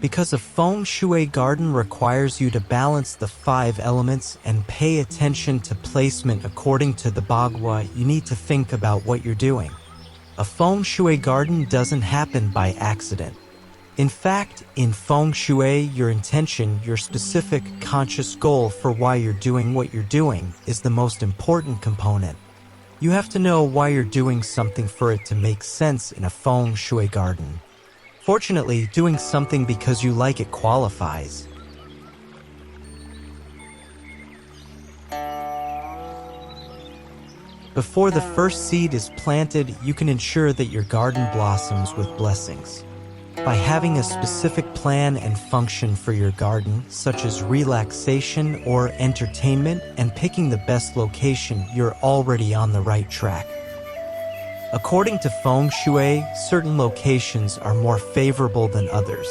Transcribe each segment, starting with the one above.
Because a Feng Shui garden requires you to balance the 5 elements and pay attention to placement according to the Bagua, you need to think about what you're doing. A Feng Shui garden doesn't happen by accident. In fact, in Feng Shui, your intention, your specific conscious goal for why you're doing what you're doing, is the most important component. You have to know why you're doing something for it to make sense in a Feng Shui garden. Fortunately, doing something because you like it qualifies. Before the first seed is planted, you can ensure that your garden blossoms with blessings. By having a specific plan and function for your garden, such as relaxation or entertainment, and picking the best location, you're already on the right track. According to Feng Shui, certain locations are more favorable than others.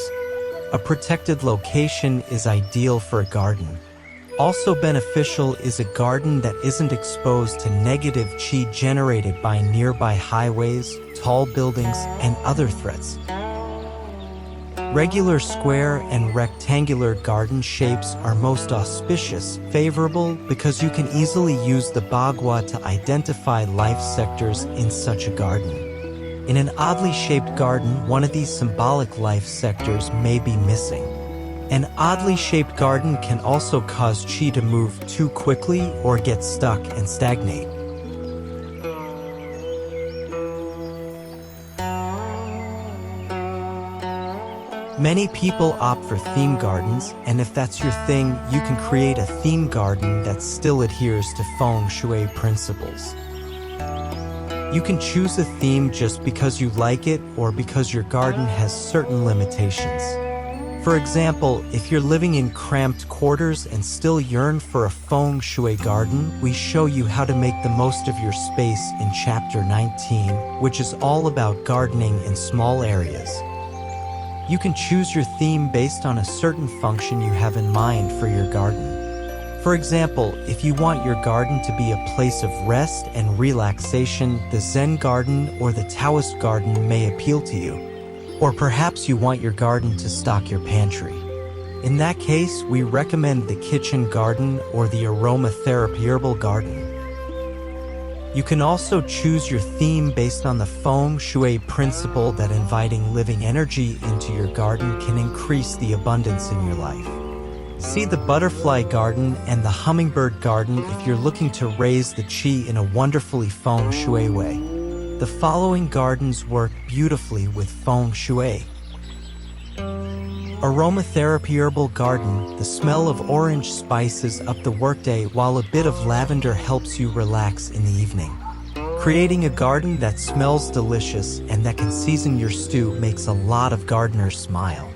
A protected location is ideal for a garden. Also beneficial is a garden that isn't exposed to negative qi generated by nearby highways, tall buildings, and other threats. Regular square and rectangular garden shapes are most auspicious, favorable, because you can easily use the Bagua to identify life sectors in such a garden. In an oddly shaped garden, one of these symbolic life sectors may be missing. An oddly shaped garden can also cause qi to move too quickly or get stuck and stagnate. Many people opt for theme gardens, and if that's your thing, you can create a theme garden that still adheres to Feng Shui principles. You can choose a theme just because you like it or because your garden has certain limitations. For example, if you're living in cramped quarters and still yearn for a Feng Shui garden, we show you how to make the most of your space in Chapter 19, which is all about gardening in small areas. You can choose your theme based on a certain function you have in mind for your garden. For example, if you want your garden to be a place of rest and relaxation, the Zen garden or the Taoist garden may appeal to you. Or perhaps you want your garden to stock your pantry. In that case, we recommend the kitchen garden or the aromatherapy herbal garden. You can also choose your theme based on the Feng Shui principle that inviting living energy into your garden can increase the abundance in your life. See the butterfly garden and the hummingbird garden if you're looking to raise the qi in a wonderfully Feng Shui way. The following gardens work beautifully with Feng Shui. Aromatherapy herbal garden, the smell of orange spices up the workday while a bit of lavender helps you relax in the evening. Creating a garden that smells delicious and that can season your stew makes a lot of gardeners smile.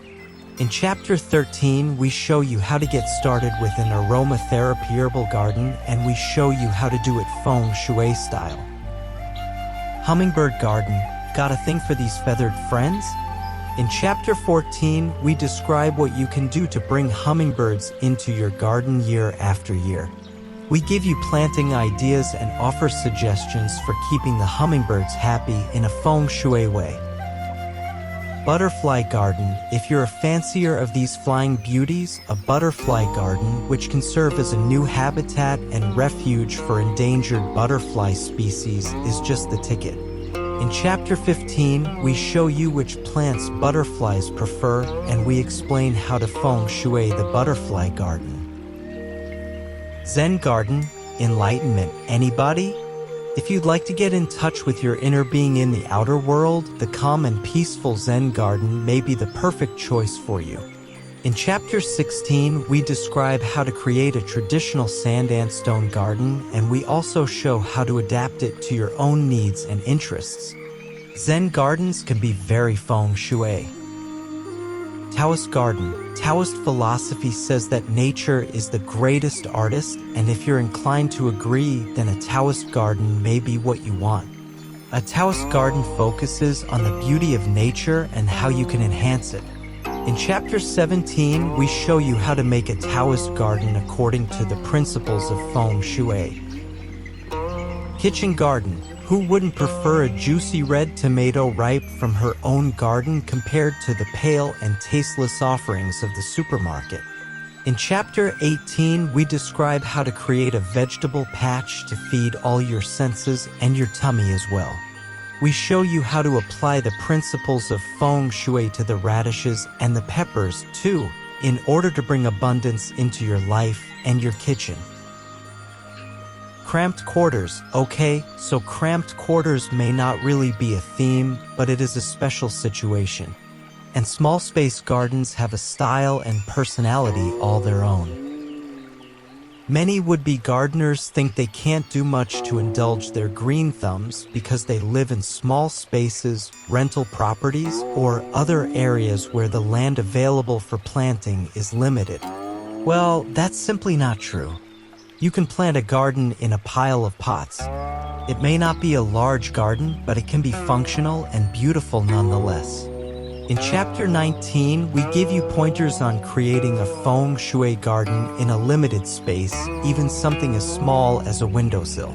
In Chapter 13, we show you how to get started with an aromatherapy herbal garden, and we show you how to do it Feng Shui style. Hummingbird garden, got a thing for these feathered friends? In Chapter 14, we describe what you can do to bring hummingbirds into your garden year after year. We give you planting ideas and offer suggestions for keeping the hummingbirds happy in a Feng Shui way. Butterfly garden, if you're a fancier of these flying beauties, a butterfly garden, which can serve as a new habitat and refuge for endangered butterfly species, is just the ticket. In Chapter 15, we show you which plants butterflies prefer, and we explain how to Feng Shui the butterfly garden. Zen garden, enlightenment, anybody? If you'd like to get in touch with your inner being in the outer world, the calm and peaceful Zen garden may be the perfect choice for you. In Chapter 16, we describe how to create a traditional sand and stone garden, and we also show how to adapt it to your own needs and interests. Zen gardens can be very Feng Shui. Taoist garden. Taoist philosophy says that nature is the greatest artist, and if you're inclined to agree, then a Taoist garden may be what you want. A Taoist garden focuses on the beauty of nature and how you can enhance it. In Chapter 17, we show you how to make a Taoist garden according to the principles of Feng Shui. Kitchen garden. Who wouldn't prefer a juicy red tomato ripe from her own garden compared to the pale and tasteless offerings of the supermarket? In Chapter 18, we describe how to create a vegetable patch to feed all your senses and your tummy as well. We show you how to apply the principles of Feng Shui to the radishes and the peppers, too, in order to bring abundance into your life and your kitchen. Cramped quarters. Okay, so cramped quarters may not really be a theme, but it is a special situation. And small space gardens have a style and personality all their own. Many would-be gardeners think they can't do much to indulge their green thumbs because they live in small spaces, rental properties, or other areas where the land available for planting is limited. Well, that's simply not true. You can plant a garden in a pile of pots. It may not be a large garden, but it can be functional and beautiful nonetheless. In Chapter 19, we give you pointers on creating a Feng Shui garden in a limited space, even something as small as a windowsill.